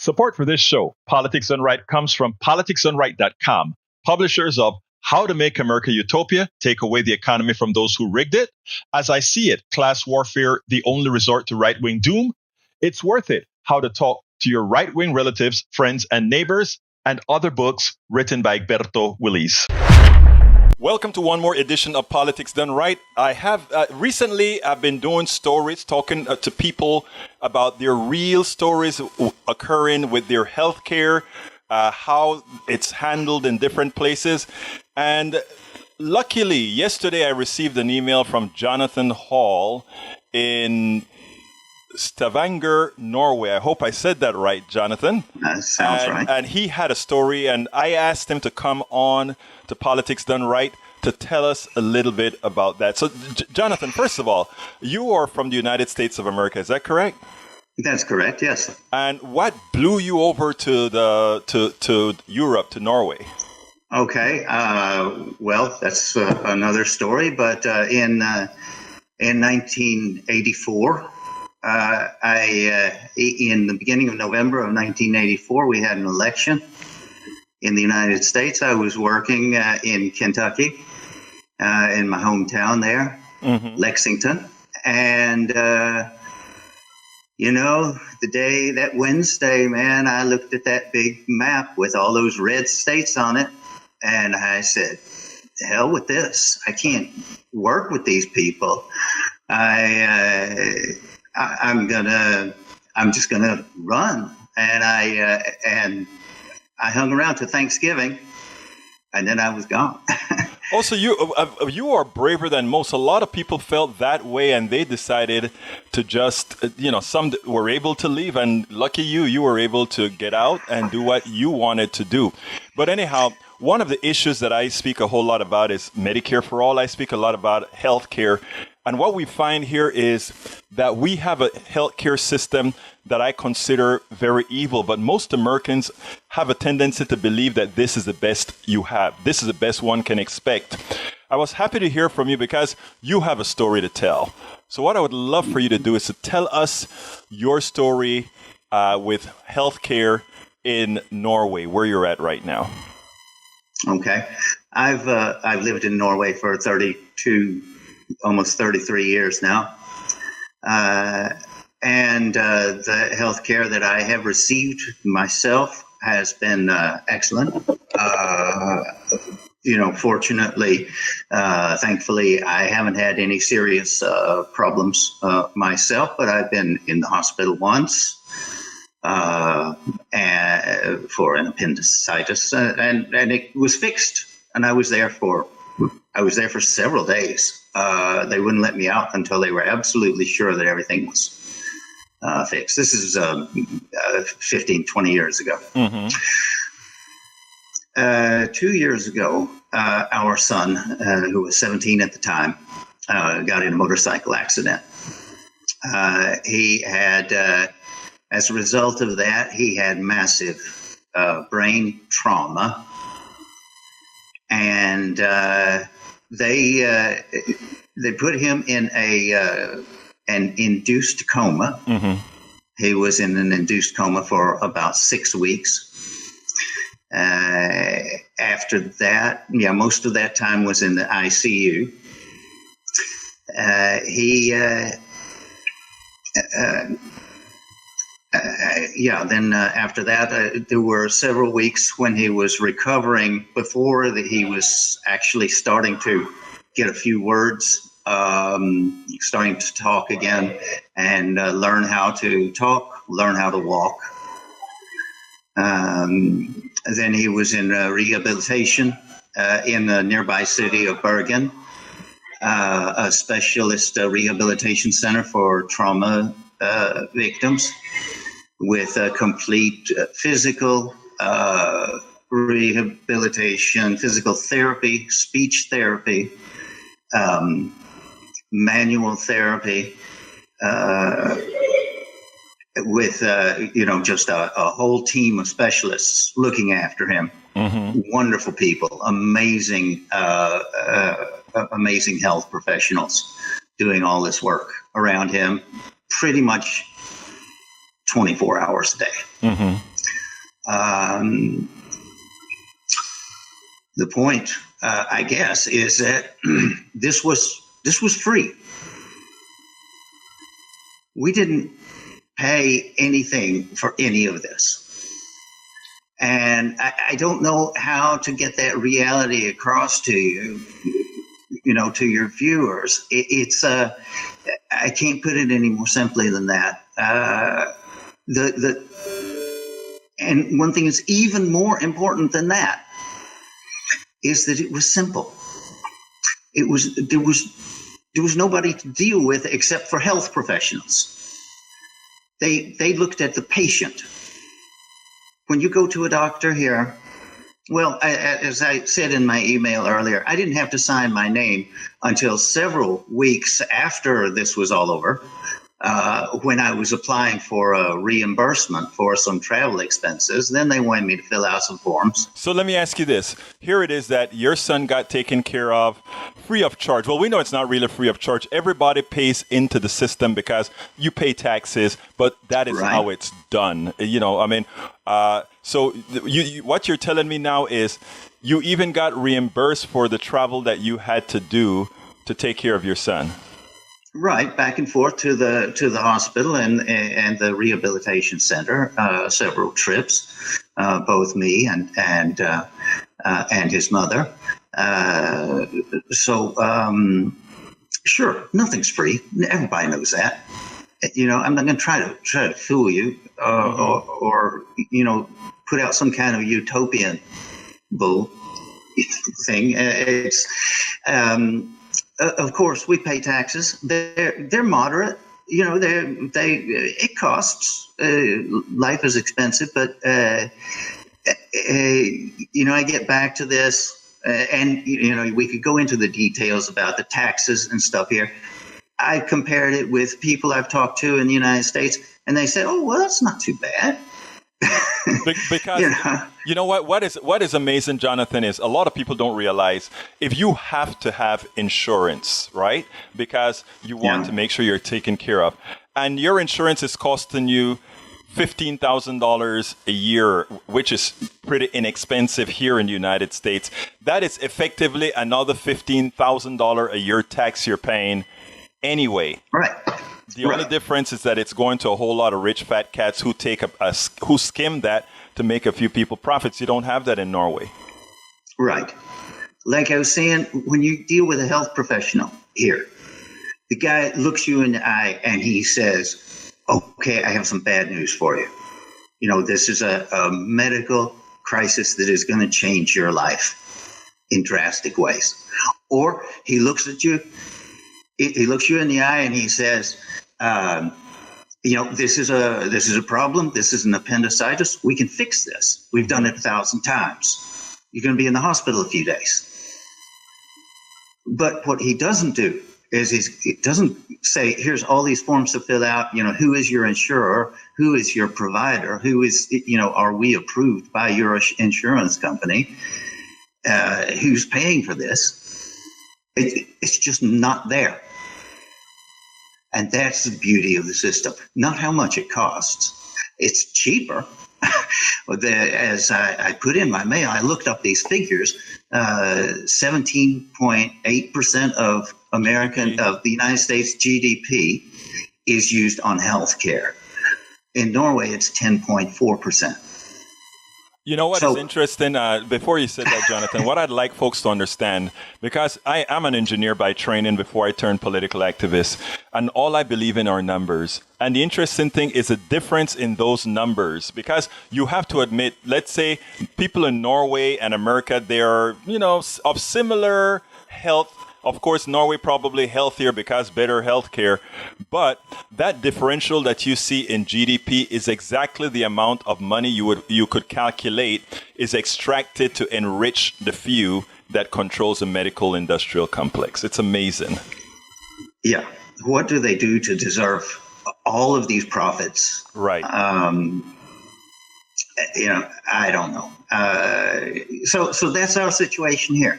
Support for this show, Politics Done Right, comes from politicsdoneright.com, publishers of How to Make America Utopia, Take Away the Economy from Those Who Rigged It, As I See It, Class Warfare, The Only Resort to Right-Wing Doom, It's Worth It, How to Talk to Your Right-Wing Relatives, Friends, and Neighbors, and other books written by Egberto Willis. Welcome to one more edition of Politics Done Right. I have recently I've been doing stories, talking to people about their real stories occurring with their healthcare, how it's handled in different places. And luckily, yesterday I received an email from Jonathan Hall in Stavanger, Norway. I hope I said that right, Jonathan. That sounds right. And he had a story, and I asked him to come on to Politics Done Right to tell us a little bit about that. So, Jonathan, first of all, you are from the United States of America. Is that correct? That's correct, yes. And what blew you over to Europe, to Norway? Okay, well, that's another story. But in 1984, in the beginning of November of 1984, we had an election in the United States. I was working in Kentucky, in my hometown there, Lexington. And, that Wednesday, man, I looked at that big map with all those red states on it. And I said, the hell with this. I can't work with these people. I'm just gonna run, and I hung around to Thanksgiving, and then I was gone. Also, you are braver than most. A lot of people felt that way, and they decided to just, some were able to leave, and lucky you were able to get out and do what you wanted to do. But anyhow, one of the issues that I speak a whole lot about is Medicare for All. I speak a lot about healthcare. And what we find here is that we have a healthcare system that I consider very evil, but most Americans have a tendency to believe that this is the best you have. This is the best one can expect. I was happy to hear from you because you have a story to tell. So what I would love for you to do is to tell us your story with healthcare in Norway, where you're at right now. Okay. I've lived in Norway for almost 33 years now. And the health care that I have received myself has been excellent. Fortunately, thancfully, I haven't had any serious problems myself, but I've been in the hospital once for an appendicitis, and it was fixed, and I was there for several days. They wouldn't let me out until they were absolutely sure that everything was fixed. This is 15, 20 years ago. 2 years ago, our son, who was 17 at the time, got in a motorcycle accident. He had, as a result of that, he had massive brain trauma. And they put him in an induced coma. He was in an induced coma for about 6 weeks. After that, most of that time was in the ICU. Then after that, there were several weeks when he was recovering before that he was actually starting to get a few words, starting to talk again, and learn how to talk, learn how to walk. Then he was in rehabilitation in the nearby city of Bergen, a specialist rehabilitation center for trauma victims, with complete physical rehabilitation, physical therapy, speech therapy, manual therapy, with just a whole team of specialists looking after him. Wonderful people, amazing health professionals doing all this work around him pretty much 24 hours a day. The point, I guess, is that this was free. We didn't pay anything for any of this. And I don't know how to get that reality across to you, to your viewers. I can't put it any more simply than that. And one thing is even more important than that is that it was simple. There was nobody to deal with except for health professionals. They looked at the patient. When you go to a doctor here, well, as I said in my email earlier, I didn't have to sign my name until several weeks after this was all over, when I was applying for a reimbursement for some travel expenses. Then they wanted me to fill out some forms. So let me ask you this. Here it is that your son got taken care of free of charge. Well, we know it's not really free of charge. Everybody pays into the system because you pay taxes, but that is how it's done. So what you're telling me now is you even got reimbursed for the travel that you had to do to take care of your son. Right, back and forth to the hospital and the rehabilitation center, several trips, both me and his mother. Sure, nothing's free. Everybody knows that. I'm not going to try to fool you or put out some kind of utopian bull thing. Of course, we pay taxes. They're moderate. It costs. Life is expensive, but I get back to this, and we could go into the details about the taxes and stuff here. I compared it with people I've talked to in the United States, and they said, "Oh, well, that's not too bad." Because you know what is amazing, Jonathan, is a lot of people don't realize if you have to have insurance, right? Because you want to make sure you're taken care of, and your insurance is costing you $15,000 a year, which is pretty inexpensive here in the United States. That is effectively another $15,000 a year tax you're paying anyway. Right. The only difference is that it's going to a whole lot of rich fat cats who who skim that to make a few people profits. You don't have that in Norway. Right. Like I was saying, when you deal with a health professional here, the guy looks you in the eye and he says, "Okay, I have some bad news for you. This is a medical crisis that is going to change your life in drastic ways." Or he looks at you. He looks you in the eye and he says, "This is a problem. This is an appendicitis. We can fix this. We've done it 1,000 times. You're going to be in the hospital a few days." But what he doesn't do is he doesn't say, "Here's all these forms to fill out. Who is your insurer? Who is your provider? Who is are we approved by your insurance company? Who's paying for this?" It's just not there. And that's the beauty of the system. Not how much it costs. It's cheaper. As I put in my mail, I looked up these figures. 17.8% of the United States GDP is used on health care. In Norway, it's 10.4%. You know what is interesting? Before you said that, Jonathan, what I'd like folks to understand, because I am an engineer by training before I turned political activist, and all I believe in are numbers. And the interesting thing is the difference in those numbers, because you have to admit, let's say people in Norway and America, they are, of similar health. Of course, Norway probably healthier because better healthcare. But that differential that you see in GDP is exactly the amount of money you could calculate is extracted to enrich the few that controls the medical industrial complex. It's amazing. Yeah. What do they do to deserve all of these profits? Right. I don't know. So that's our situation here.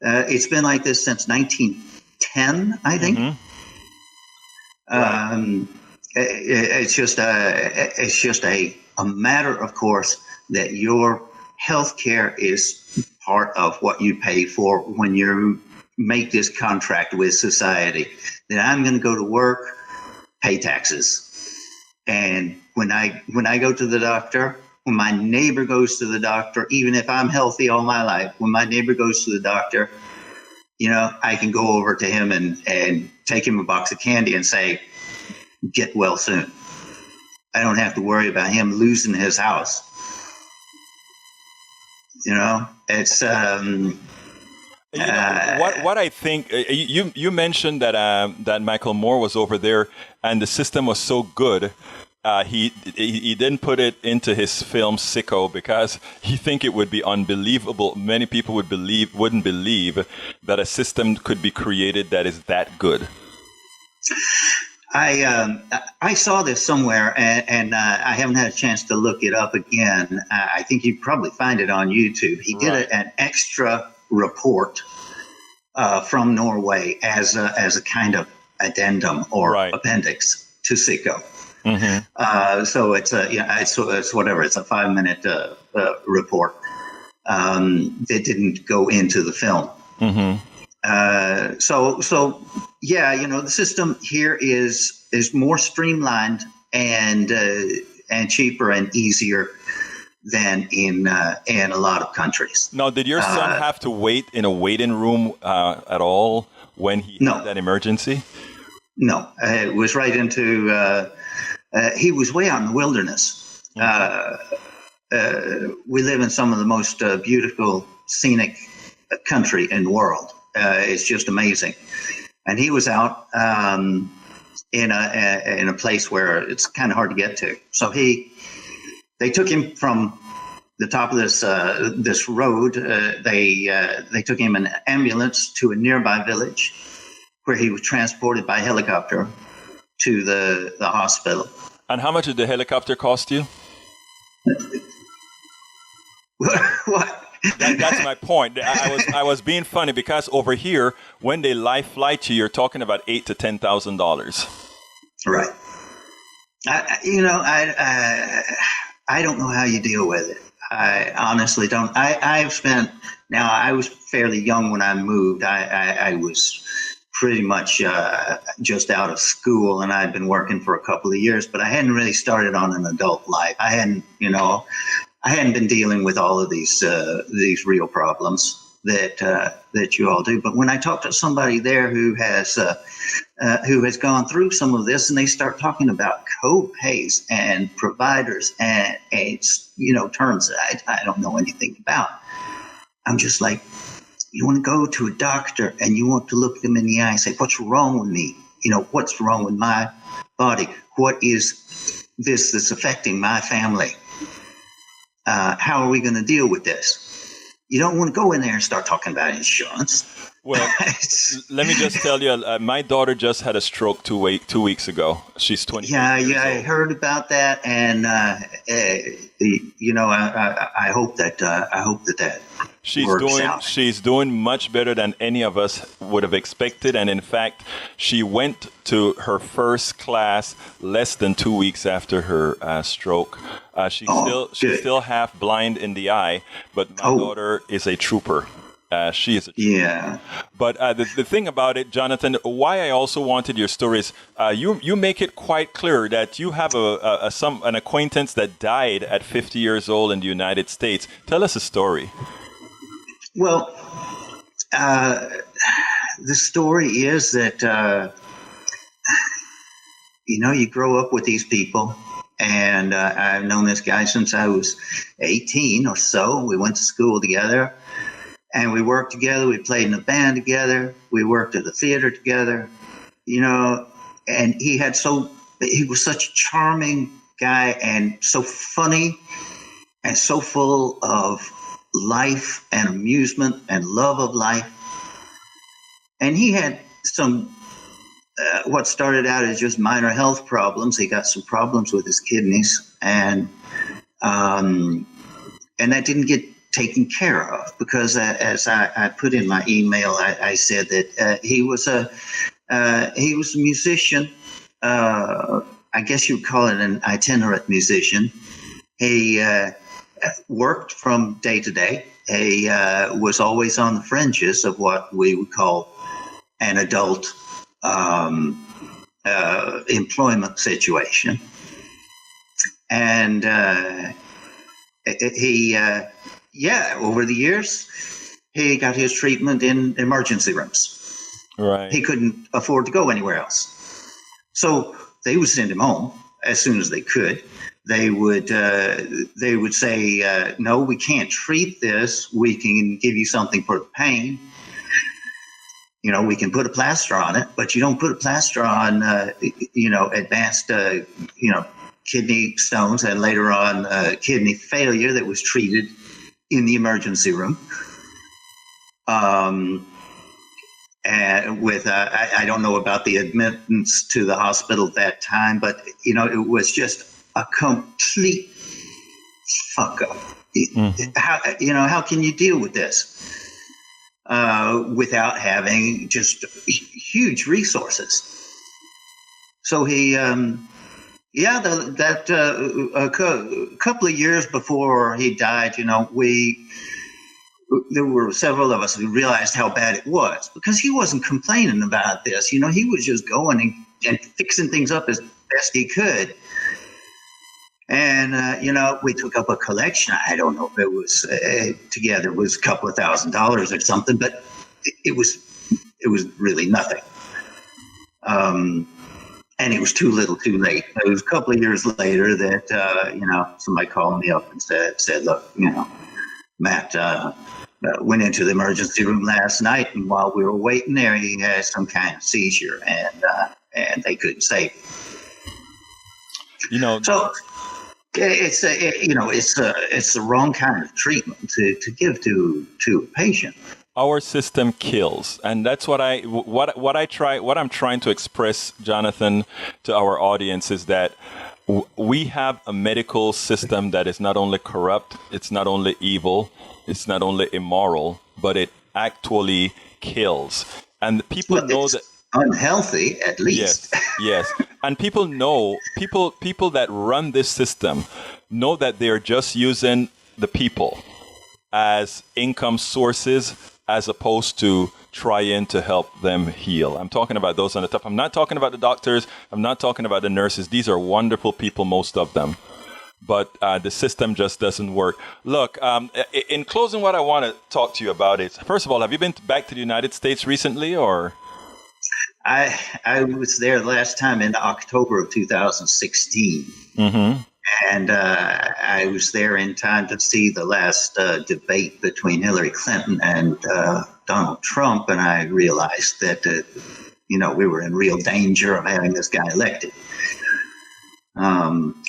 It's been like this since 1910, I think. Mm-hmm. Right. It's just a matter, of course, that your health care is part of what you pay for when you make this contract with society. That I'm going to go to work, pay taxes. And when I go to the doctor, when my neighbor goes to the doctor, even if I'm healthy all my life, when my neighbor goes to the doctor, I can go over to him and take him a box of candy and say, get well soon. I don't have to worry about him losing his house. It's what I think you mentioned that Michael Moore was over there and the system was so good. He didn't put it into his film Sicko because he think it would be unbelievable. Many people wouldn't believe that a system could be created that is that good. I saw this somewhere, and I haven't had a chance to look it up again. I think you'd probably find it on YouTube. He did an extra report from Norway as a kind of addendum or appendix to Sicko. Mm-hmm. So it's whatever. It's a 5-minute report that didn't go into the film. Mm-hmm. So yeah, the system here is more streamlined and cheaper and easier than in a lot of countries. Now, did your son have to wait in a waiting room at all when he had that emergency? No, it was right into. He was way out in the wilderness. We live in some of the most beautiful scenic country in the world. It's just amazing. And he was out in a place where it's kind of hard to get to. So they took him from the top of this road. They took him in an ambulance to a nearby village where he was transported by helicopter to the hospital. And how much did the helicopter cost you? What? That's my point. I was being funny because over here, when they live flight you, you're talking about $8,000 to $10,000. Right. I don't know how you deal with it. I honestly don't. I was fairly young when I moved. I was pretty much just out of school, and I'd been working for a couple of years, but I hadn't really started on an adult life. I hadn't been dealing with all of these real problems that you all do. But when I talk to somebody there who has gone through some of this, and they start talking about co-pays and providers and terms that I don't know anything about, I'm just like, you want to go to a doctor and you want to look them in the eye and say, what's wrong with me? What's wrong with my body? What is this that's affecting my family? How are we going to deal with this? You don't want to go in there and start talking about insurance. Well, let me just tell you, my daughter just had a stroke 2 weeks ago. She's 20. Yeah, I heard about that, and I hope that She's doing much better than any of us would have expected, and in fact, she went to her first class less than 2 weeks after her stroke. She's still half blind in the eye, but my daughter is a trooper. She is a trooper. Yeah. But the thing about it, Jonathan, why I also wanted your story is you make it quite clear that you have an acquaintance that died at 50 years old in the United States. Tell us a story. Well, the story is that, you grow up with these people, and I've known this guy since I was 18 or so. We went to school together, and we worked together. We played in a band together. We worked at the theater together, and he was such a charming guy and so funny and so full of life and amusement and love of life. And he had some what started out as just minor health problems. He got some problems with his kidneys, and that didn't get taken care of because, as I put in my email, I said that he was a musician. I guess you'd call it an itinerant musician. He worked from day to day. He was always on the fringes of what we would call an adult employment situation. And over the years, he got his treatment in emergency rooms. Right. He couldn't afford to go anywhere else. So they would send him home as soon as they could. They would say, no, we can't treat this. We can give you something for the pain. We can put a plaster on it, but you don't put a plaster on, advanced, kidney stones and later on kidney failure that was treated in the emergency room. And with, I don't know about the admittance to the hospital at that time, but, it was just a complete fuck up. How can you deal with this without having just huge resources? So he, a couple of years before he died, there were several of us who realized how bad it was because he wasn't complaining about this. He was just going and fixing things up as best he could. And, we took up a collection. I don't know if it was together, it was a couple of $1,000s or something, but it was really nothing. And it was too little too late. It was a couple of years later that, somebody called me up and said, look, Matt went into the emergency room last night, and while we were waiting there, he had some kind of seizure, and they couldn't save him. So it's the wrong kind of treatment to give to a patient. Our system kills, and that's what I'm trying to express, Jonathan, to our audience is that we have a medical system that is not only corrupt, it's not only evil, it's not only immoral, but it actually kills. And people know that unhealthy, at least. Yes. And people know, people that run this system know that they're just using the people as income sources as opposed to trying to help them heal. I'm talking about those on the top. I'm not talking about the doctors. I'm not talking about the nurses. These are wonderful people, most of them. But the system just doesn't work. Look, in closing, what I want to talk to you about is, first of all, have you been back to the United States recently, or? I was there last time in October of 2016. Mm-hmm. And I was there in time to see the last debate between Hillary Clinton and Donald Trump. And I realized that, we were in real danger of having this guy elected.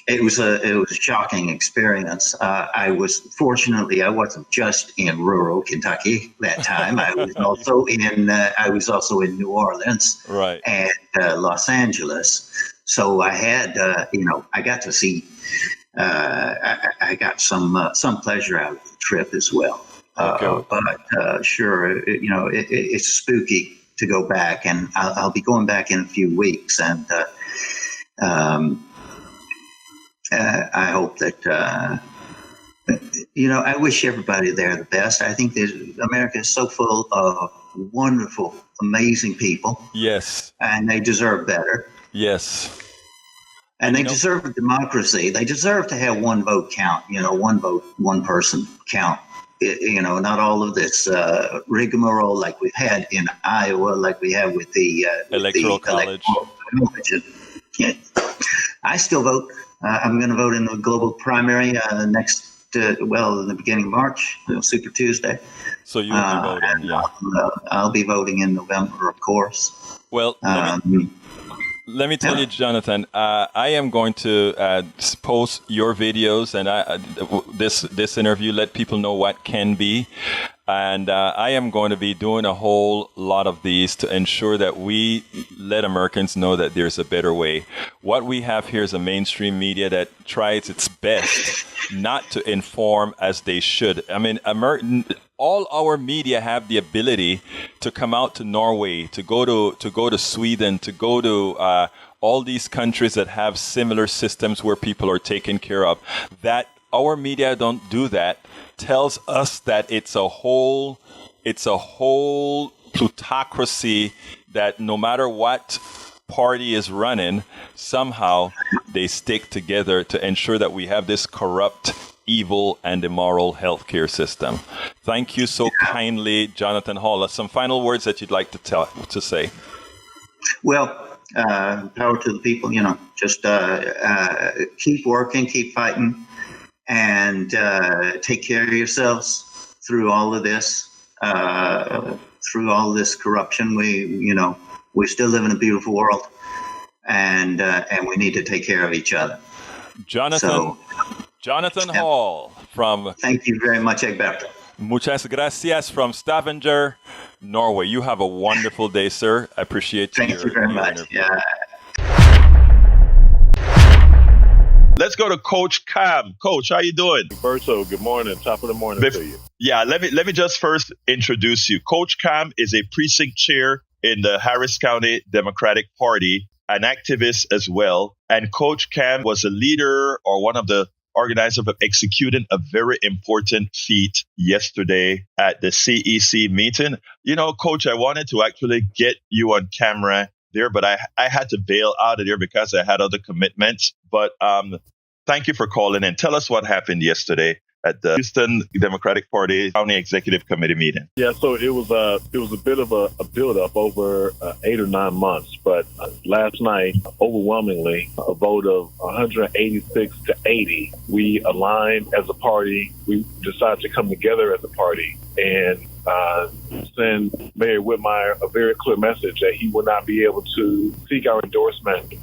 It was a shocking experience. I wasn't just in rural Kentucky that time. I was also in New Orleans, right, and Los Angeles. So I had, I got to see. I got some pleasure out of the trip as well. Okay. But sure, it's spooky to go back, and I'll be going back in a few weeks, and. I hope that, I wish everybody there the best. I think that America is so full of wonderful, amazing people. Yes. And they deserve better. Yes. And they deserve a democracy. They deserve to have one vote count, one vote, one person count. Not all of this rigmarole like we've had in Iowa, like we have with the Electoral College. I still vote. I'm going to vote in the global primary in the beginning of March, Super Tuesday. So you'll be voting, yeah. I'll be voting in November, of course. Well, let me tell you, Jonathan, I am going to post your videos and this interview, let people know what can be. And I am going to be doing a whole lot of these to ensure that we let Americans know that there's a better way. What we have here is a mainstream media that tries its best not to inform as they should. I mean, all our media have the ability to come out to Norway, to go to Sweden, to go to all these countries that have similar systems where people are taken care of, that our media don't do that tells us that it's a whole plutocracy that no matter what party is running, somehow they stick together to ensure that we have this corrupt, evil, and immoral healthcare system. Thank you so kindly, Jonathan Hall. Some final words that you'd like to say. Well, power to the people, just keep working, keep fighting, and take care of yourselves through all of this. Through all this corruption, we still live in a beautiful world, and we need to take care of each other. Jonathan Hall from... Thank you very much, Egberto. Muchas gracias from Stavanger, Norway. You have a wonderful day, sir. I appreciate you. Thank you very much. Yeah. Let's go to Coach Cam. Coach, how you doing? Berto, good morning. Top of the morning to you. Yeah, let me just first introduce you. Coach Cam is a precinct chair in the Harris County Democratic Party, an activist as well. And Coach Cam was a leader or one of the organizers of executing a very important feat yesterday at the CEC meeting. Coach, I wanted to actually get you on camera there, but I had to bail out of there because I had other commitments. But thank you for calling in. Tell us what happened yesterday at the Houston Democratic Party County Executive Committee meeting. Yeah, so it was a bit of a build-up over 8 or 9 months, but last night, overwhelmingly, a vote of 186 to 80, we aligned as a party. We decided to come together as a party and send Mayor Whitmire a very clear message that he will not be able to seek our endorsement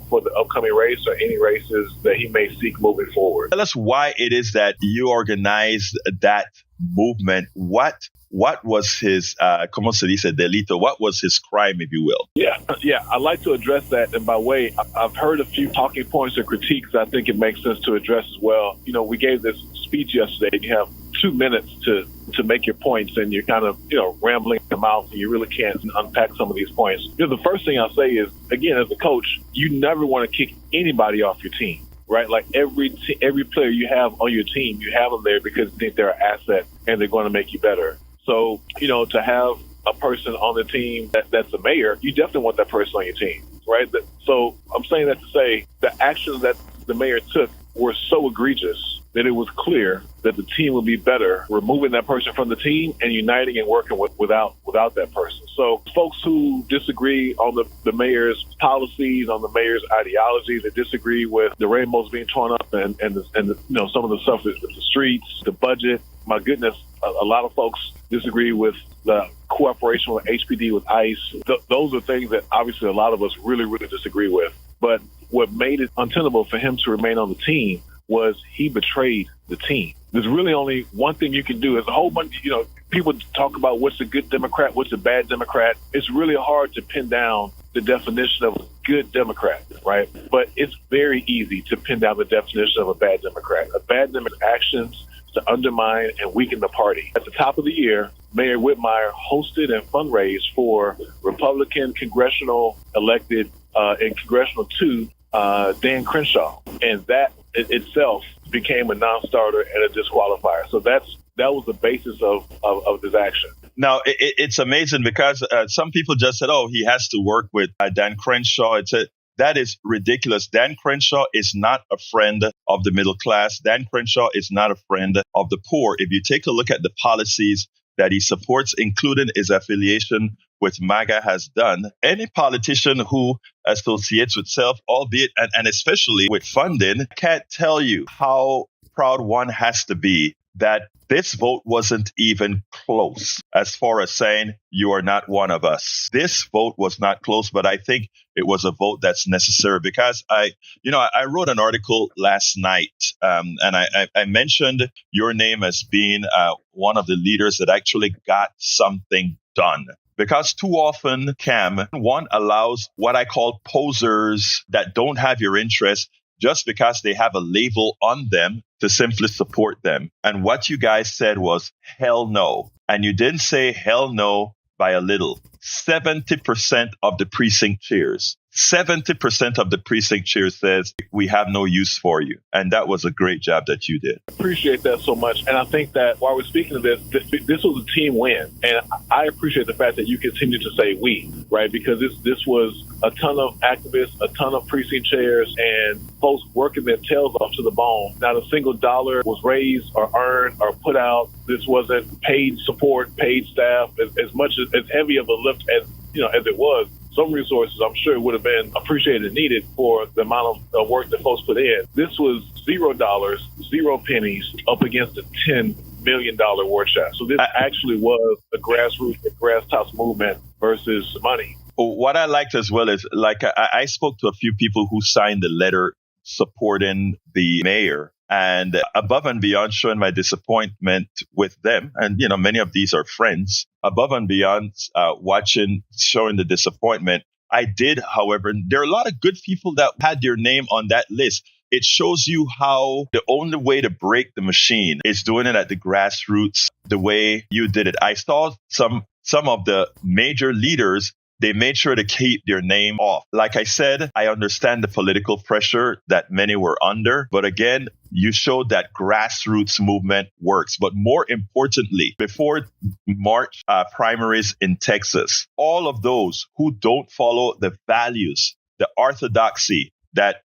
for the upcoming race or any races that he may seek moving forward. Tell us why it is that you organized that movement. What was his, como se dice, delito? What was his crime, if you will? Yeah, I'd like to address that. And by the way, I've heard a few talking points or critiques I think it makes sense to address as well. We gave this speech yesterday. You have 2 minutes to make your points, and you're kind of, rambling them out, and you really can't unpack some of these points. The first thing I'll say is, again, as a coach, you never want to kick anybody off your team, right? Like every player you have on your team, you have them there because you think they're an asset and they're going to make you better. So, to have a person on the team that's a mayor, you definitely want that person on your team, right? So I'm saying that to say the actions that the mayor took were so egregious that it was clear that the team would be better removing that person from the team and uniting and working without that person. So folks who disagree on the mayor's policies, on the mayor's ideology, that disagree with the rainbows being torn up and some of the stuff with the streets, the budget. My goodness, a lot of folks disagree with the cooperation with HPD, with ICE. Those are things that obviously a lot of us really, really disagree with. But what made it untenable for him to remain on the team was he betrayed the team. There's really only one thing you can do. There's a whole bunch, people talk about what's a good Democrat, what's a bad Democrat. It's really hard to pin down the definition of a good Democrat, right? But it's very easy to pin down the definition of a bad Democrat. A bad Democrat's actions to undermine and weaken the party. At the top of the year, Mayor Whitmire hosted and fundraised for Republican congressional elected in Congressional 2, Dan Crenshaw. And that itself became a non-starter and a disqualifier. So that was the basis of this action. Now, it's amazing because some people just said, he has to work with Dan Crenshaw. That is ridiculous. Dan Crenshaw is not a friend of the middle class. Dan Crenshaw is not a friend of the poor. If you take a look at the policies that he supports, including his affiliation with MAGA has done, any politician who associates with self, albeit and especially with funding, can't tell you how proud one has to be that this vote wasn't even close as far as saying you are not one of us. This vote was not close, but I think it was a vote that's necessary because I wrote an article last night and I mentioned your name as being one of the leaders that actually got something done. Because too often, Cam, one allows what I call posers that don't have your interest just because they have a label on them to simply support them. And what you guys said was, hell no. And you didn't say hell no by a little. 70% of the precinct chairs. 70% of the precinct chairs says we have no use for you. And that was a great job that you did. Appreciate that so much. And I think that while we're speaking of this was a team win. And I appreciate the fact that you continue to say we, right? Because this was a ton of activists, a ton of precinct chairs, and folks working their tails off to the bone. Not a single dollar was raised or earned or put out. This wasn't paid support, paid staff, as much as heavy of a lift as it was. Some resources, I'm sure, would have been appreciated and needed for the amount of work that folks put in. This was $0, 0 pennies up against a $10 million war chest. So this actually was a grassroots, a grass tops movement versus money. What I liked as well is, I spoke to a few people who signed the letter supporting the mayor. And above and beyond showing my disappointment with them, and, many of these are friends, above and beyond showing the disappointment, I did, however, there are a lot of good people that had their name on that list. It shows you how the only way to break the machine is doing it at the grassroots, the way you did it. I saw some of the major leaders. They made sure to keep their name off. Like I said, I understand the political pressure that many were under. But again, you showed that grassroots movement works. But more importantly, before March primaries in Texas, all of those who don't follow the values, the orthodoxy that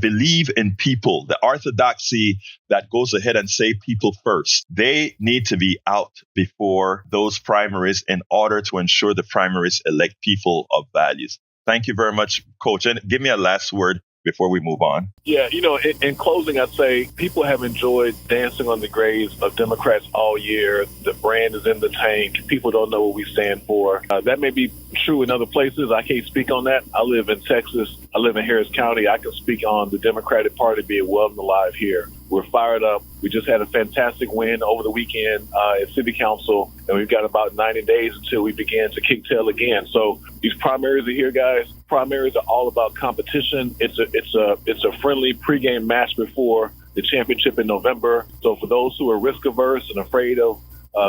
believe in people, the orthodoxy that goes ahead and say people first, they need to be out before those primaries in order to ensure the primaries elect people of values. Thank you very much, Coach. And give me a last word before we move on. Yeah, in closing, I'd say people have enjoyed dancing on the graves of Democrats all year. The brand is in the tank. People don't know what we stand for. That may be true in other places. I can't speak on that. I live in Texas. I live in Harris County. I can speak on the Democratic Party being well and alive here. We're fired up. We just had a fantastic win over the weekend at City Council, and we've got about 90 days until we begin to kick tail again. So these primaries are here, guys. Primaries are all about competition. It's a friendly pregame match before the championship in November. So for those who are risk averse and afraid of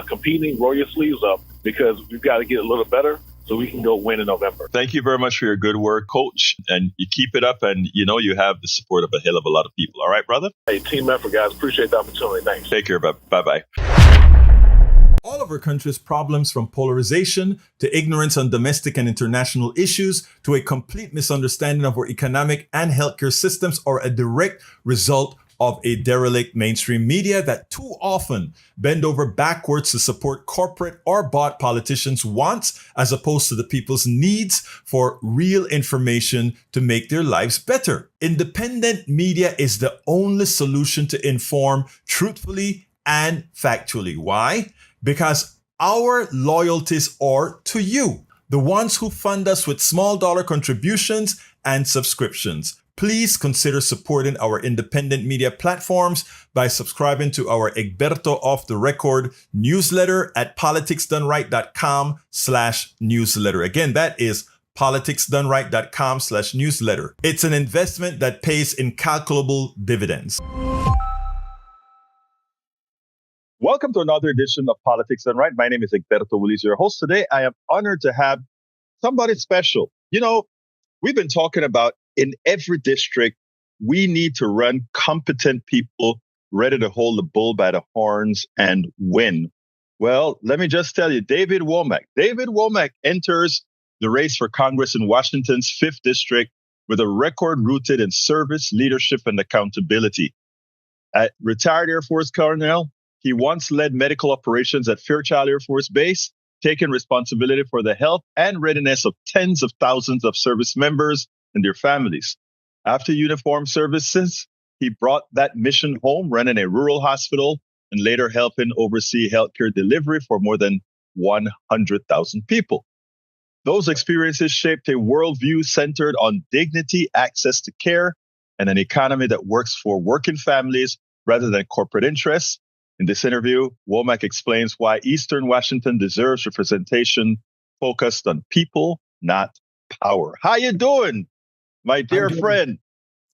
competing, roll your sleeves up, because we've got to get a little better so we can go win in November. Thank you very much for your good work, Coach. And you keep it up, and you have the support of a hell of a lot of people. All right, brother? Hey, team effort, guys. Appreciate the opportunity. Thanks. Take care. Bye-bye. All of our country's problems, from polarization to ignorance on domestic and international issues to a complete misunderstanding of our economic and healthcare systems, are a direct result of a derelict mainstream media that too often bend over backwards to support corporate or bought politicians' wants as opposed to the people's needs for real information to make their lives better. Independent media is the only solution to inform truthfully and factually. Why? Because our loyalties are to you, the ones who fund us with small dollar contributions and subscriptions. Please consider supporting our independent media platforms by subscribing to our Egberto Off the Record newsletter at politicsdoneright.com/newsletter. Again, that is politicsdoneright.com/newsletter. It's an investment that pays incalculable dividends. Welcome to another edition of Politics Done Right. My name is Egberto Willies, your host. Today, I am honored to have somebody special. We've been talking about in every district, we need to run competent people ready to hold the bull by the horns and win. Well, let me just tell you, David Womack. David Womack enters the race for Congress in Washington's 5th district with a record rooted in service, leadership, and accountability. At retired Air Force colonel, he once led medical operations at Fairchild Air Force Base, taking responsibility for the health and readiness of tens of thousands of service members and their families. After uniformed services, he brought that mission home, running a rural hospital and later helping oversee healthcare delivery for more than 100,000 people. Those experiences shaped a worldview centered on dignity, access to care, and an economy that works for working families rather than corporate interests. In this interview, Womack explains why Eastern Washington deserves representation focused on people, not power. How you doing, my dear friend?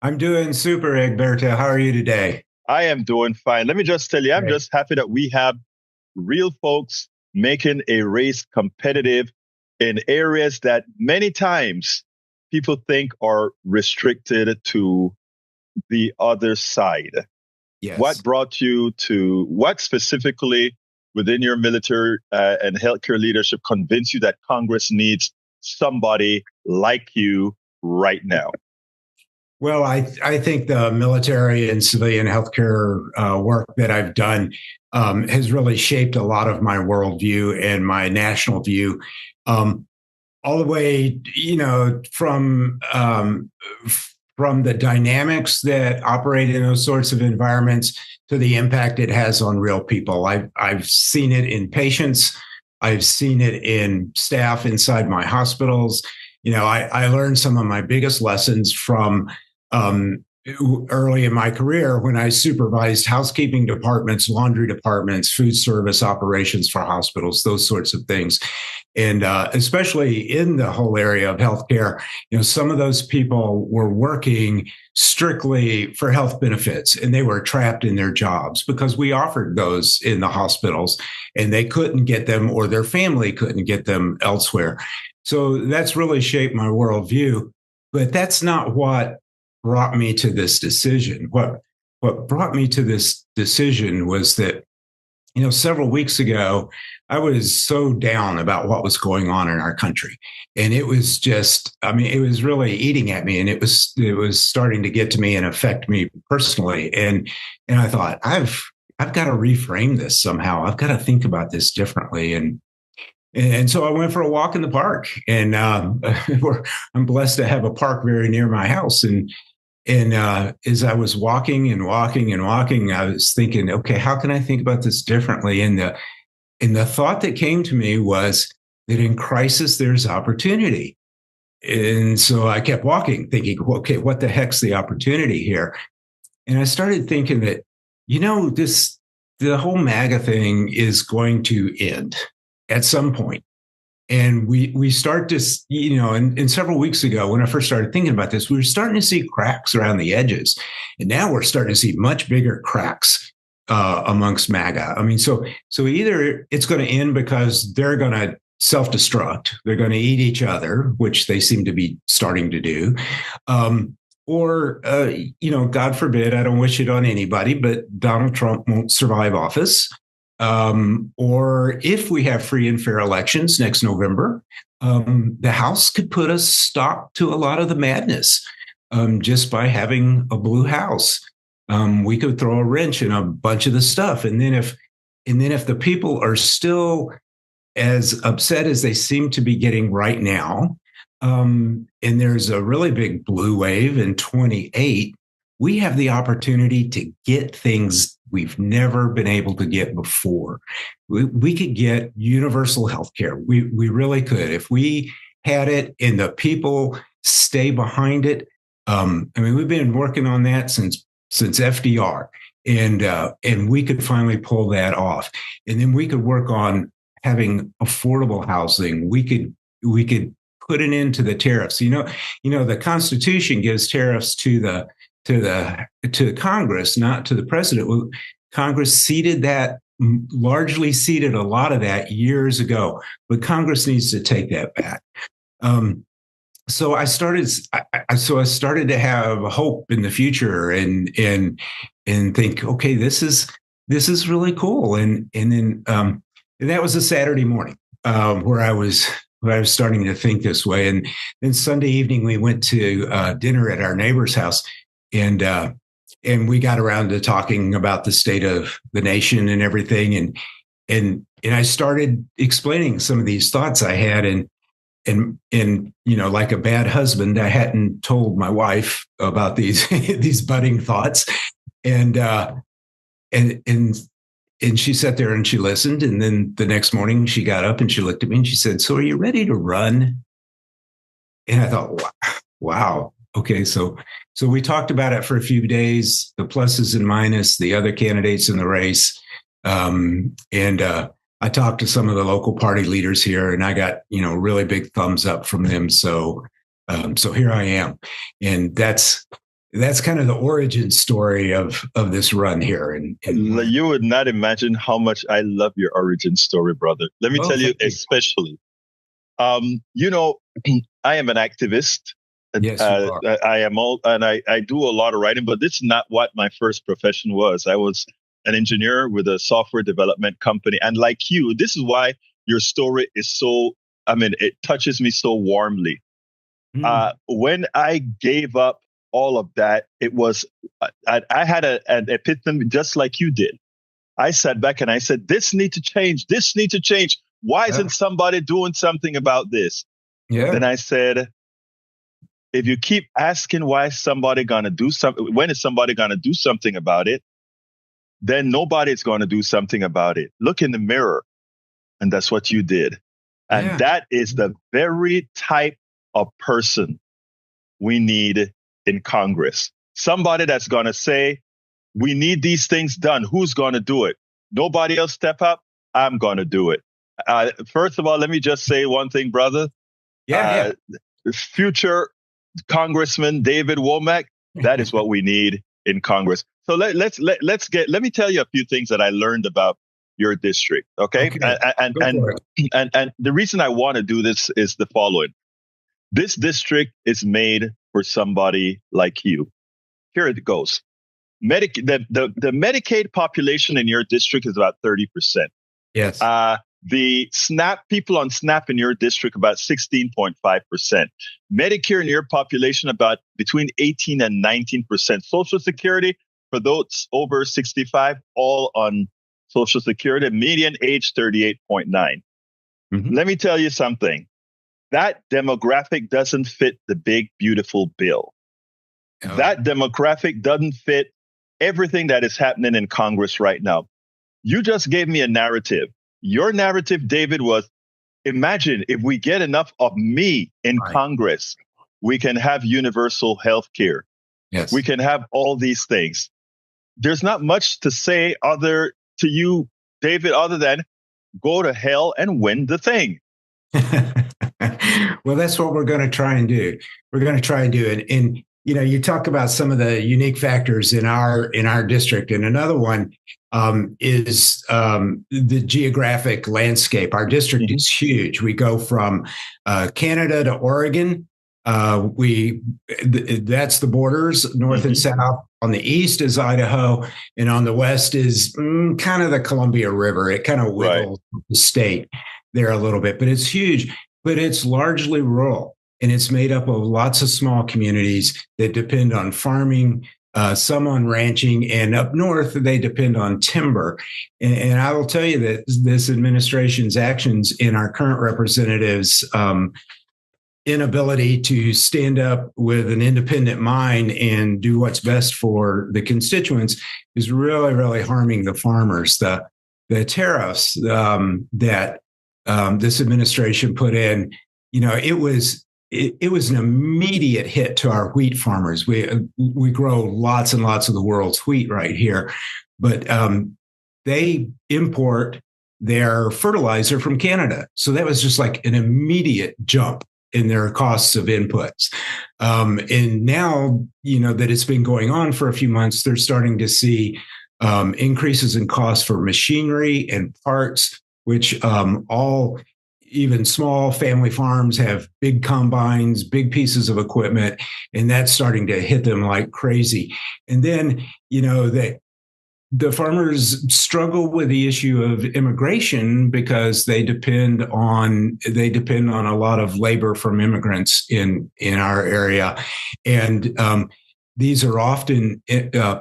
I'm doing super, Egberto. How are you today? I am doing fine. Let me just tell you, I'm just happy that we have real folks making a race competitive in areas that many times people think are restricted to the other side. Yes. What specifically within your military and healthcare leadership convinced you that Congress needs somebody like you right now? Well, I think the military and civilian healthcare work that I've done has really shaped a lot of my worldview and my national view, all the way, from the dynamics that operate in those sorts of environments to the impact it has on real people. I've seen it in patients. I've seen it in staff inside my hospitals. I learned some of my biggest lessons from early in my career when I supervised housekeeping departments, laundry departments, food service operations for hospitals, those sorts of things. And especially in the whole area of healthcare, some of those people were working strictly for health benefits, and they were trapped in their jobs because we offered those in the hospitals and they couldn't get them, or their family couldn't get them elsewhere. So that's really shaped my worldview. But that's not what brought me to this decision. What brought me to this decision was that, several weeks ago, I was so down about what was going on in our country. And it was just, it was really eating at me, and it was starting to get to me and affect me personally. And I thought, I've got to reframe this somehow. I've got to think about this differently. And so I went for a walk in the park, and I'm blessed to have a park very near my house. And as I was walking, I was thinking, okay, how can I think about this differently? And the thought that came to me was that in crisis, there's opportunity. And so I kept walking, thinking, okay, what the heck's the opportunity here? And I started thinking that, the whole MAGA thing is going to end at some point. And we start to, and several weeks ago, when I first started thinking about this, we were starting to see cracks around the edges. And now we're starting to see much bigger cracks amongst MAGA. So either it's going to end because they're going to self-destruct, they're going to eat each other, which they seem to be starting to do. Or, God forbid, I don't wish it on anybody, but Donald Trump won't survive office. Or if we have free and fair elections next November, the House could put a stop to a lot of the madness just by having a blue House. We could throw a wrench in a bunch of the stuff. And then if the people are still as upset as they seem to be getting right now, and there's a really big blue wave in 28, we have the opportunity to get things we've never been able to get before. We could get universal health care. We really could. If we had it and the people stay behind it. We've been working on that since FDR, and we could finally pull that off. And then we could work on having affordable housing. We could put an end to the tariffs. The Constitution gives tariffs to Congress, not to the president. Well, Congress largely ceded a lot of that years ago, but Congress needs to take that back. So I started to have hope in the future and think, okay, this is really cool. And then that was a Saturday morning where I was starting to think this way. And then Sunday evening we went to dinner at our neighbor's house, and we got around to talking about the state of the nation and everything. And I started explaining some of these thoughts I had, and like a bad husband, I hadn't told my wife about these these budding thoughts, and she sat there and she listened. And then the next morning she got up and she looked at me and she said, "So are you ready to run?" And I thought, wow. Okay, so we talked about it for a few days, the pluses and minuses, the other candidates in the race, and I talked to some of the local party leaders here, and I got really big thumbs up from them. So here I am, and that's kind of the origin story of this run here. And you would not imagine how much I love your origin story, brother. Let me tell you, especially You know, I am an activist. Yes, you are. I am all, and I do a lot of writing, but this is not what my first profession was. I was an engineer with a software development company. And like you, this is why your story is so, I mean, it touches me so warmly. When I gave up all of that, it was, I had an epiphany just like you did. I sat back and I said, this needs to change. This needs to change. Why isn't somebody doing something about this? Yeah. Then I said, if you keep asking why is somebody going to do something, when is somebody going to do something about it, then nobody's going to do something about it. Look in the mirror. And that's what you did. And that is the very type of person we need in Congress. Somebody that's going to say, we need these things done. Who's going to do it? Nobody else step up. I'm going to do it. First of all, let me just say one thing, brother. Future Congressman David Womack, that is what we need in Congress. So let me tell you a few things that I learned about your district. Okay. And the reason I want to do this is the following. This district is made for somebody like you. Here it goes. The Medicaid population in your district is about 30%. Yes. The SNAP people on SNAP in your district about 16.5%. Medicare in your population about between 18 and 19%. Social Security for those over 65, all on Social Security. Median age 38.9. Let me tell you something. That demographic doesn't fit the big, beautiful bill. That demographic doesn't fit everything that is happening in Congress right now. You just gave me a narrative. Your narrative, David, was imagine if we get enough of me in Congress, we can have universal health care. Yes. We can have all these things. There's not much to say to you, David, other than go to hell and win the thing. Well, that's what we're going to try and do. We're going to try and do it. And you talk about some of the unique factors in our district, and another one is the geographic landscape. Our district is huge. We go from Canada to Oregon. That's the borders, north and south. On the east is Idaho, and on the west is kind of the Columbia River. It kind of wiggles the state there a little bit, but it's huge. But it's largely rural. And it's made up of lots of small communities that depend on farming, some on ranching, and up north, they depend on timber. And I will tell you that this administration's actions in our current representatives' inability to stand up with an independent mind and do what's best for the constituents is really, really harming the farmers. The tariffs that this administration put in, it was an immediate hit to our wheat farmers. We grow lots and lots of the world's wheat right here, but they import their fertilizer from Canada. So that was just like an immediate jump in their costs of inputs. And now, that it's been going on for a few months, they're starting to see increases in costs for machinery and parts, which even small family farms have big combines, big pieces of equipment, and that's starting to hit them like crazy. And then, the farmers struggle with the issue of immigration because they depend on a lot of labor from immigrants in our area. And these are often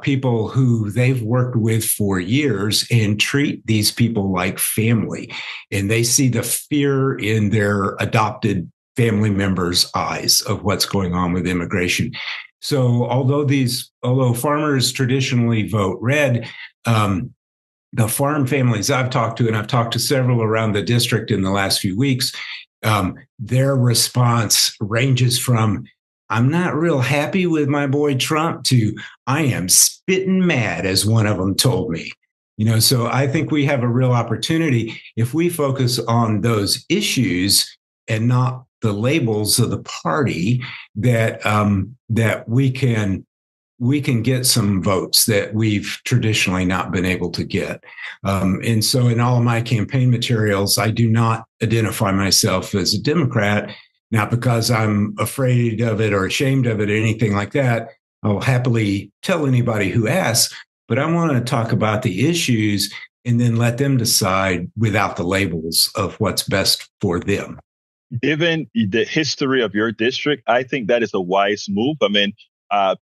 people who they've worked with for years and treat these people like family. And they see the fear in their adopted family members' eyes of what's going on with immigration. So although farmers traditionally vote red, the farm families I've talked to, and I've talked to several around the district in the last few weeks, their response ranges from, I'm not real happy with my boy Trump, to I am spitting mad, as one of them told me. So I think we have a real opportunity if we focus on those issues and not the labels of the party, that we can we can get some votes that we've traditionally not been able to get. And so in all of my campaign materials, I do not identify myself as a Democrat, not because I'm afraid of it or ashamed of it or anything like that. I'll happily tell anybody who asks, but I want to talk about the issues and then let them decide without the labels of what's best for them. Given the history of your district, I think that is a wise move. I mean,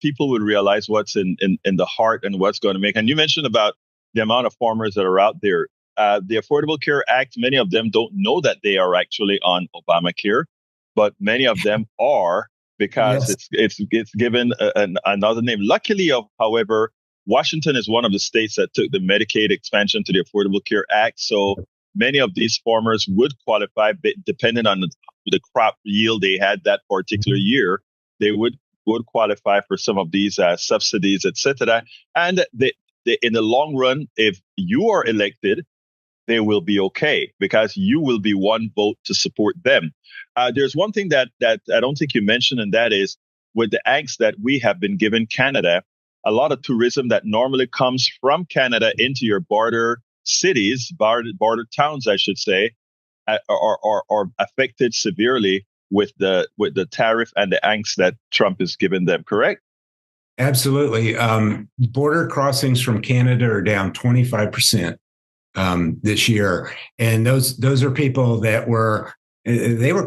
people would realize what's in the heart and what's going to make. And you mentioned about the amount of farmers that are out there. The Affordable Care Act, many of them don't know that they are actually on Obamacare, but many of them are because it's given another name. Luckily, however, Washington is one of the states that took the Medicaid expansion to the Affordable Care Act. So many of these farmers would qualify, depending on the crop yield they had that particular year. They would qualify for some of these subsidies, etc. And in the long run, if you are elected, they will be okay because you will be one vote to support them. There's one thing that I don't think you mentioned, and that is with the angst that we have been given Canada, a lot of tourism that normally comes from Canada into your border cities, border towns, I should say, are affected severely with the tariff and the angst that Trump is giving them, correct? Absolutely. Border crossings from Canada are down 25% this year. And those are people that were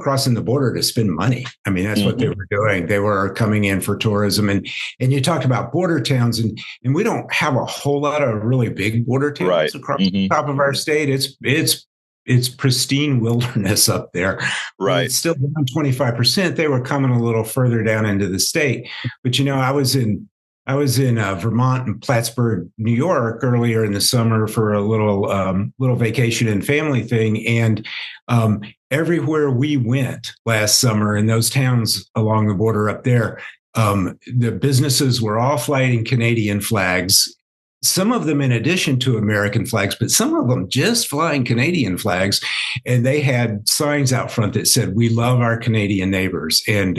crossing the border to spend money. I mean, that's what they were doing. They were coming in for tourism. And you talked about border towns, and we don't have a whole lot of really big border towns across the top of our state. It's pristine wilderness up there. Right. It's still down 25%. They were coming a little further down into the state. But, I was in Vermont and Plattsburgh, New York earlier in the summer for a little vacation and family thing. And everywhere we went last summer in those towns along the border up there, the businesses were all flying Canadian flags. Some of them in addition to American flags, but some of them just flying Canadian flags. And they had signs out front that said, "We love our Canadian neighbors." And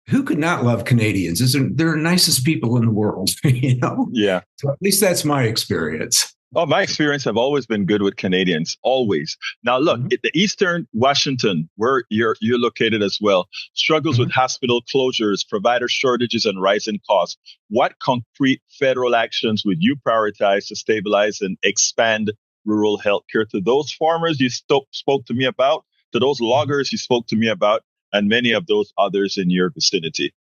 who could not love Canadians? They're the nicest people in the world, Yeah. So at least that's my experience. Oh, my experience have always been good with Canadians, always. Now, look, the Eastern Washington, where you're located as well, struggles with hospital closures, provider shortages, and rising costs. What concrete federal actions would you prioritize to stabilize and expand rural healthcare to those farmers you spoke to me about, to those loggers you spoke to me about, and many of those others in your vicinity?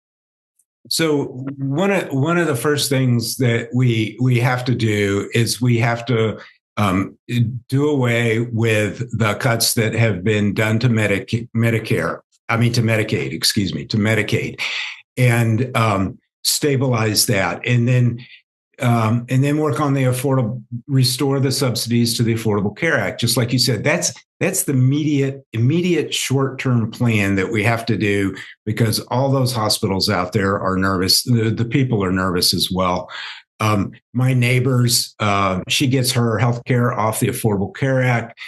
So one of the first things that we have to do is we have to do away with the cuts that have been done to Medicaid, and stabilize that, and then work on the restore the subsidies to the Affordable Care Act. Just like you said, that's the immediate short-term plan that we have to do, because all those hospitals out there are nervous. The people are nervous as well. My neighbors, she gets her health care off the Affordable Care Act.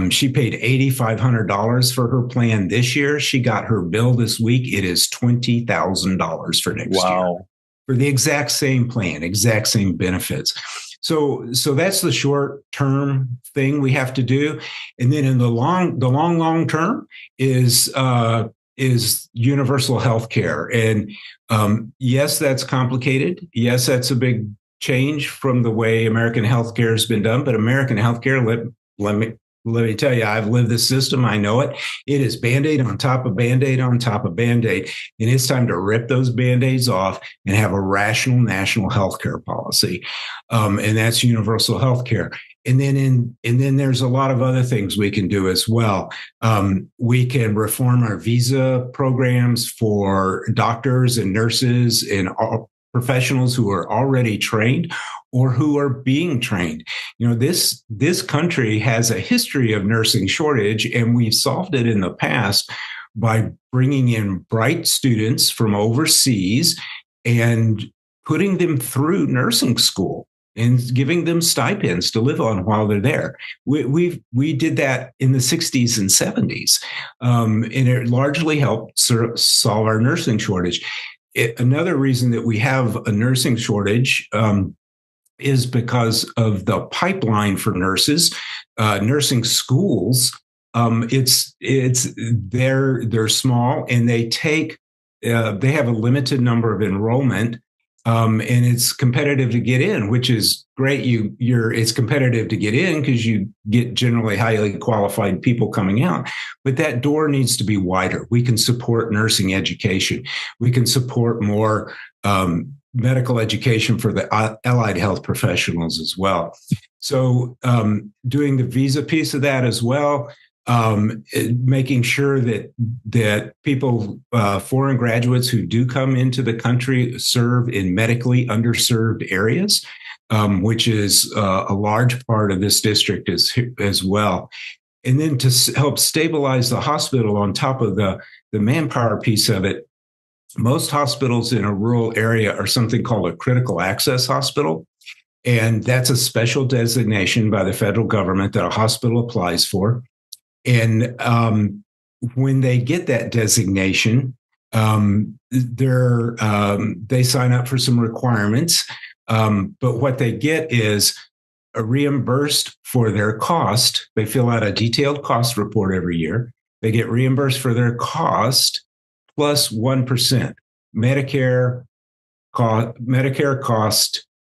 She paid $8,500 for her plan this year. She got her bill this week. It is $20,000 for next year. For the exact same plan, exact same benefits. So that's the short-term thing we have to do. And then in the long term is universal health care. And yes, that's complicated. Yes, that's a big change from the way American healthcare has been done. But American healthcare, let me tell you, I've lived this system. I know it. It is Band-Aid on top of Band-Aid on top of Band-Aid. And it's time to rip those Band-Aids off and have a rational national healthcare policy. And that's universal healthcare. And then there's a lot of other things we can do as well. We can reform our visa programs for doctors and nurses and professionals who are already trained or who are being trained. This country has a history of nursing shortage, and we've solved it in the past by bringing in bright students from overseas and putting them through nursing school and giving them stipends to live on while they're there. We did that in the 60s and 70s, and it largely helped solve our nursing shortage. another reason that we have a nursing shortage is because of the pipeline for nurses, nursing schools. They're small, and they have a limited number of enrollment, and it's competitive to get in, which is great. It's competitive to get in because you get generally highly qualified people coming out, but that door needs to be wider. We can support nursing education. We can support more medical education for the allied health professionals as well. So doing the visa piece of that as well, making sure that people, foreign graduates who do come into the country, serve in medically underserved areas, which is a large part of this district as well. And then to help stabilize the hospital on top of the manpower piece of it, most hospitals in a rural area are something called a critical access hospital. And that's a special designation by the federal government that a hospital applies for. And when they get that designation, they sign up for some requirements. But what they get is reimbursed for their cost. They fill out a detailed cost report every year. They get reimbursed for their cost plus 1%. Medicare cost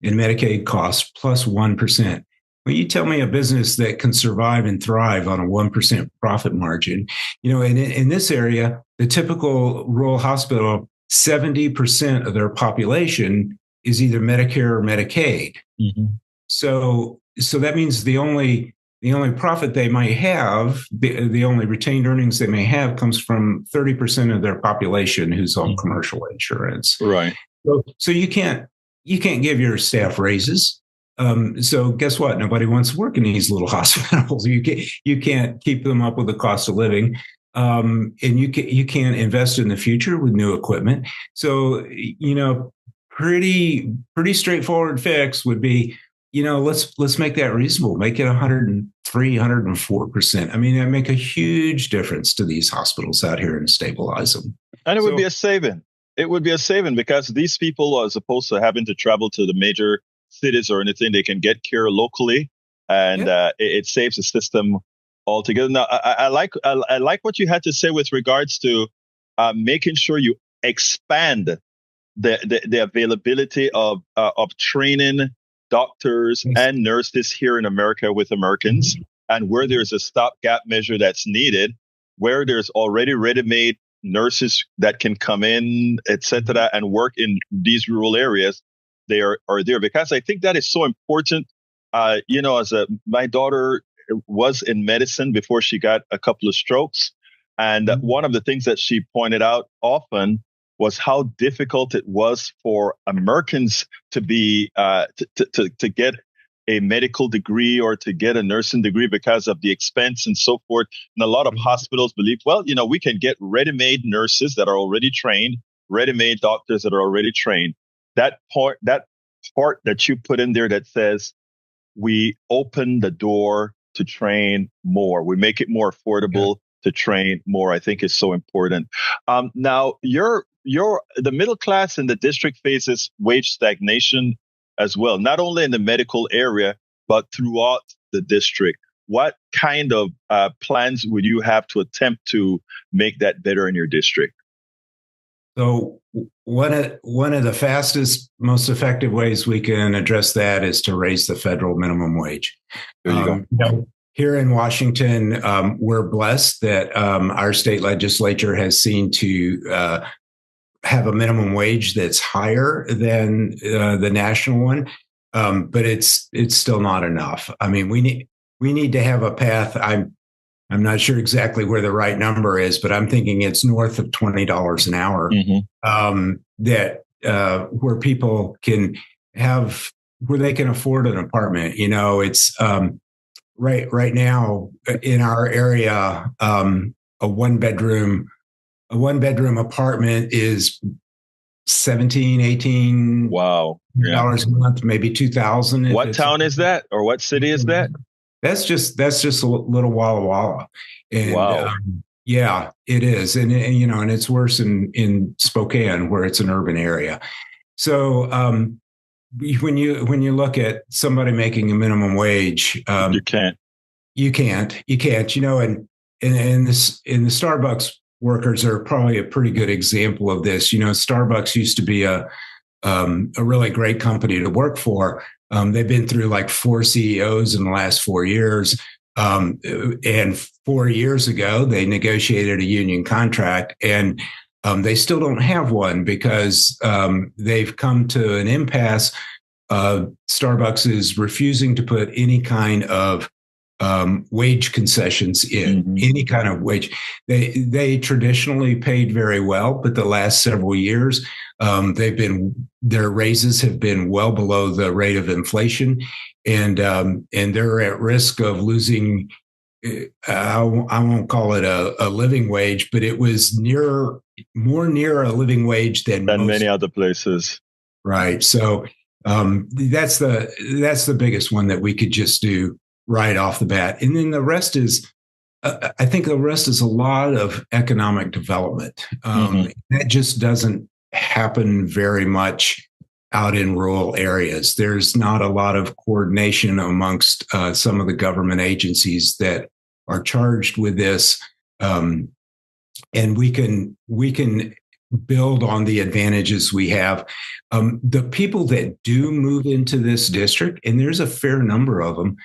and Medicaid cost plus 1%. Well, you tell me a business that can survive and thrive on a 1% profit margin. In this area, the typical rural hospital, 70% of their population is either Medicare or Medicaid. Mm-hmm. So that means the only profit they might have, the only retained earnings they may have, comes from 30% of their population who's on commercial insurance. Right. So you can't give your staff raises. So guess what? Nobody wants to work in these little hospitals. You can't keep them up with the cost of living, and you can't invest in the future with new equipment. So pretty straightforward fix would be, let's make that reasonable. Make it 103, 104%. I mean, that make a huge difference to these hospitals out here and stabilize them. And it would be a saving. It would be a saving because these people, as opposed to having to travel to the major cities or anything, they can get care locally, and it saves the system altogether. Now, I like what you had to say with regards to making sure you expand the availability of training doctors and nurses here in America with Americans, and where there's a stopgap measure that's needed, where there's already ready-made nurses that can come in, et cetera, and work in these rural areas. They are there, because I think that is so important. My daughter was in medicine before she got a couple of strokes. And one of the things that she pointed out often was how difficult it was for Americans to be to get a medical degree or to get a nursing degree because of the expense and so forth. And a lot of hospitals believe, we can get ready-made nurses that are already trained, ready-made doctors that are already trained. That part that you put in there that says we open the door to train more, we make it more affordable to train more, I think is so important. Now, the middle class in the district faces wage stagnation as well, not only in the medical area, but throughout the district. What kind of plans would you have to attempt to make that better in your district? So one of the fastest, most effective ways we can address that is to raise the federal minimum wage. There you go. Here in Washington, we're blessed that our state legislature has seen to have a minimum wage that's higher than the national one, but it's still not enough. I mean, we need to have a path. I'm not sure exactly where the right number is, but I'm thinking it's north of $20 an hour. Mm-hmm. Where people can have, where they can afford an apartment. It's right now in our area, a one bedroom apartment is $18 dollars a month, maybe $2,000. What town is that, or what city is that? That's just a little Walla Walla. And, wow. Yeah, it is, and it's worse in Spokane, where it's an urban area. So when you look at somebody making a minimum wage, You can't. you can't, and this in the Starbucks workers are probably a pretty good example of this. Starbucks used to be a really great company to work for. They've been through like 4 CEOs in the last 4 years. And 4 years ago, they negotiated a union contract, and they still don't have one because they've come to an impasse. Starbucks is refusing to put any kind of wage concessions in, any kind of wage. They traditionally paid very well, but the last several years, their raises have been well below the rate of inflation, and they're at risk of losing. I won't call it a living wage, but it was more near a living wage than many other places. Right. So that's the biggest one that we could just do right off the bat. And then the rest is, I think the rest is a lot of economic development. That just doesn't happen very much out in rural areas. There's not a lot of coordination amongst some of the government agencies that are charged with this. And we can build on the advantages we have. The people that do move into this district, and there's a fair number of them,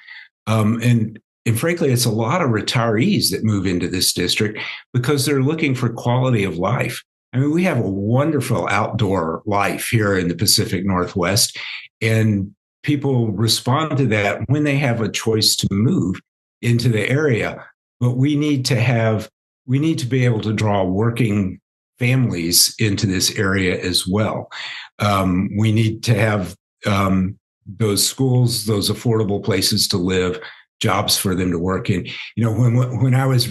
and frankly, it's a lot of retirees that move into this district because they're looking for quality of life. I mean, we have a wonderful outdoor life here in the Pacific Northwest, and people respond to that when they have a choice to move into the area. But we need to be able to draw working families into this area as well. We need to have those schools, those affordable places to live, jobs for them to work in. When I was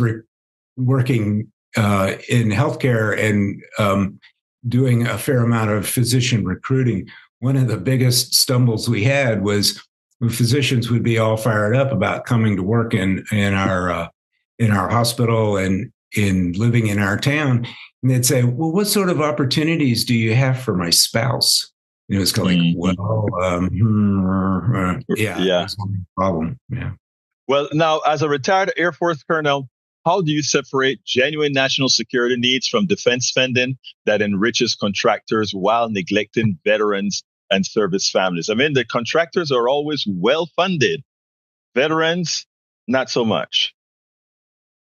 working in healthcare and doing a fair amount of physician recruiting, one of the biggest stumbles we had was physicians would be all fired up about coming to work in our hospital and in living in our town, and they'd say, "Well, what sort of opportunities do you have for my spouse?" And it was kind of like, that's one problem. Yeah. Well, now, as a retired Air Force colonel, how do you separate genuine national security needs from defense spending that enriches contractors while neglecting veterans and service families? I mean, the contractors are always well funded. Veterans, not so much.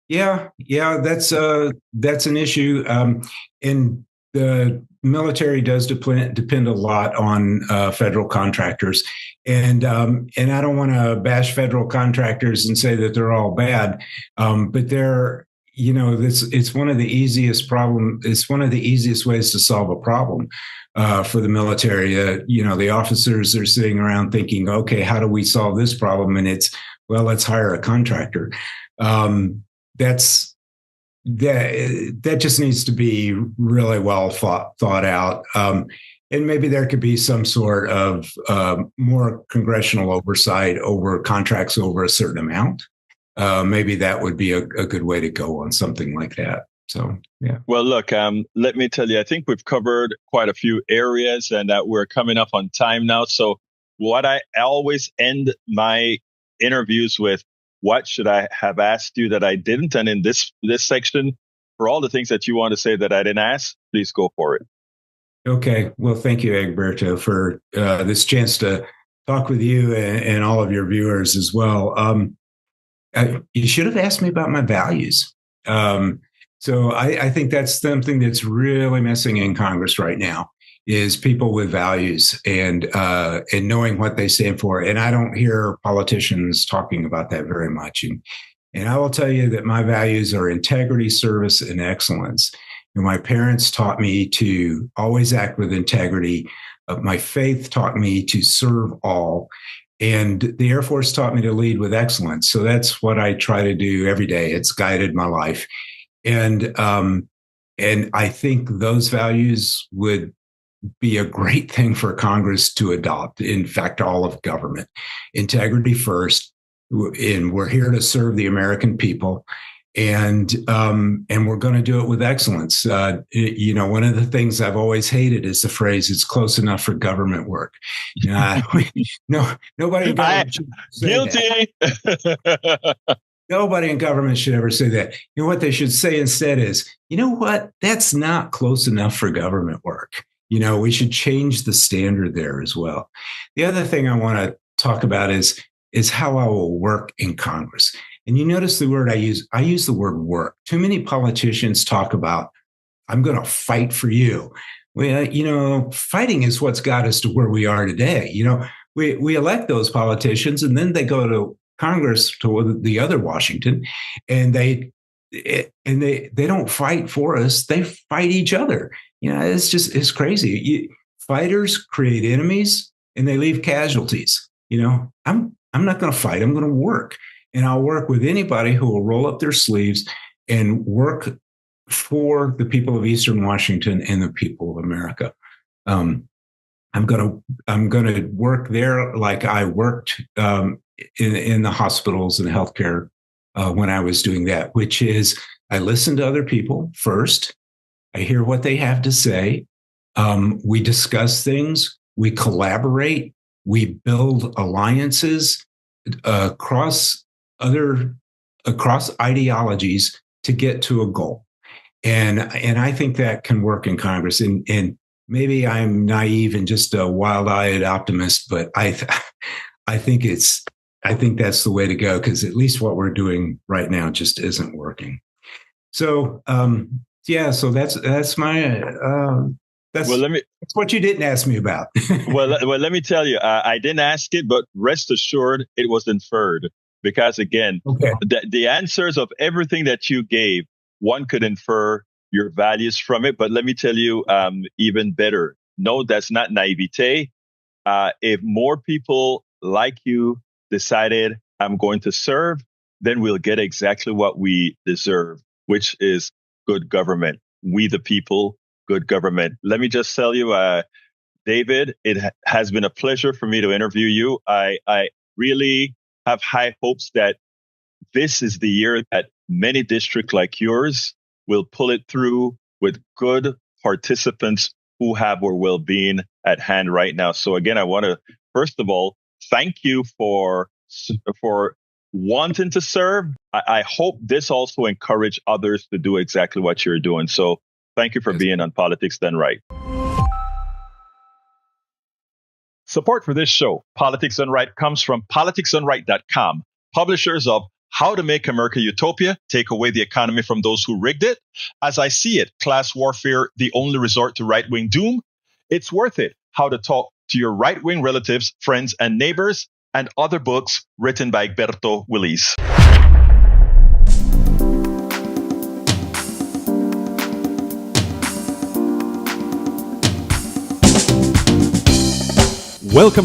Yeah, that's an issue. And the military does depend a lot on federal contractors, and I don't want to bash federal contractors and say that they're all bad, but they're it's one of the easiest problem. It's one of the easiest ways to solve a problem for the military. The officers are sitting around thinking, okay, how do we solve this problem? And it's, well, let's hire a contractor. That just needs to be really well thought out. And maybe there could be some sort of more congressional oversight over contracts over a certain amount. Maybe that would be a good way to go on something like that. So, yeah. Well, look, let me tell you, I think we've covered quite a few areas, and that we're coming up on time now. So what I always end my interviews with, what should I have asked you that I didn't? And in this section, for all the things that you want to say that I didn't ask, please go for it. Okay. Well, thank you, Egberto, for this chance to talk with you and all of your viewers as well. You should have asked me about my values. So I think that's something that's really missing in Congress right now, is people with values and knowing what they stand for. And I don't hear politicians talking about that very much. And I will tell you that my values are integrity, service, and excellence. And my parents taught me to always act with integrity. My faith taught me to serve all. And the Air Force taught me to lead with excellence. So that's what I try to do every day. It's guided my life. And I think those values would be a great thing for Congress to adopt. In fact, all of government. Integrity first, and we're here to serve the American people. and we're going to do it with excellence. One of the things I've always hated is the phrase "it's close enough for government work." Nobody in government should say guilty. That. Nobody in government should ever say that. You know what they should say instead is, you know what, that's not close enough for government work. We should change the standard there as well. The other thing I want to talk about is how I will work in Congress. And you notice the word I use the word work. Too many politicians talk about, I'm going to fight for you. Well, fighting is what's got us to where we are today. We elect those politicians and then they go to Congress, to the other Washington, and they don't fight for us. They fight each other. It's crazy. Fighters create enemies and they leave casualties. I'm not going to fight. I'm going to work. And I'll work with anybody who will roll up their sleeves and work for the people of Eastern Washington and the people of America. I'm going to work there like I worked in the hospitals and healthcare when I was doing that, which is I listen to other people first. I hear what they have to say. We discuss things. We collaborate. We build alliances across ideologies to get to a goal. And I think that can work in Congress. And maybe I'm naive and just a wild-eyed optimist, but I think that's the way to go, because at least what we're doing right now just isn't working. So so that's my that's what you didn't ask me about. well, let me tell you, I didn't ask it, but rest assured, it was inferred. Because again, the answers of everything that you gave, one could infer your values from it. But let me tell you, even better, no, that's not naivete. If more people like you decided I'm going to serve, then we'll get exactly what we deserve, which is good government. We the people, good government. Let me just tell you, David, it has been a pleasure for me to interview you. I really have high hopes that this is the year that many districts like yours will pull it through with good participants who have our well-being at hand right now. So again, I want to, first of all, thank you for wanting to serve. I hope this also encourage others to do exactly what you're doing. So thank you for being on Politics Done Right. Support for this show, Politics Done Right, comes from politicsdoneright.com, publishers of How to Make America Utopia, Take Away the Economy from Those Who Rigged It. As I See It, Class Warfare, The Only Resort to Right-Wing Doom. It's Worth It, How to Talk to Your Right-Wing Relatives, Friends, and Neighbors, and other books written by Egberto Willis. Welcome to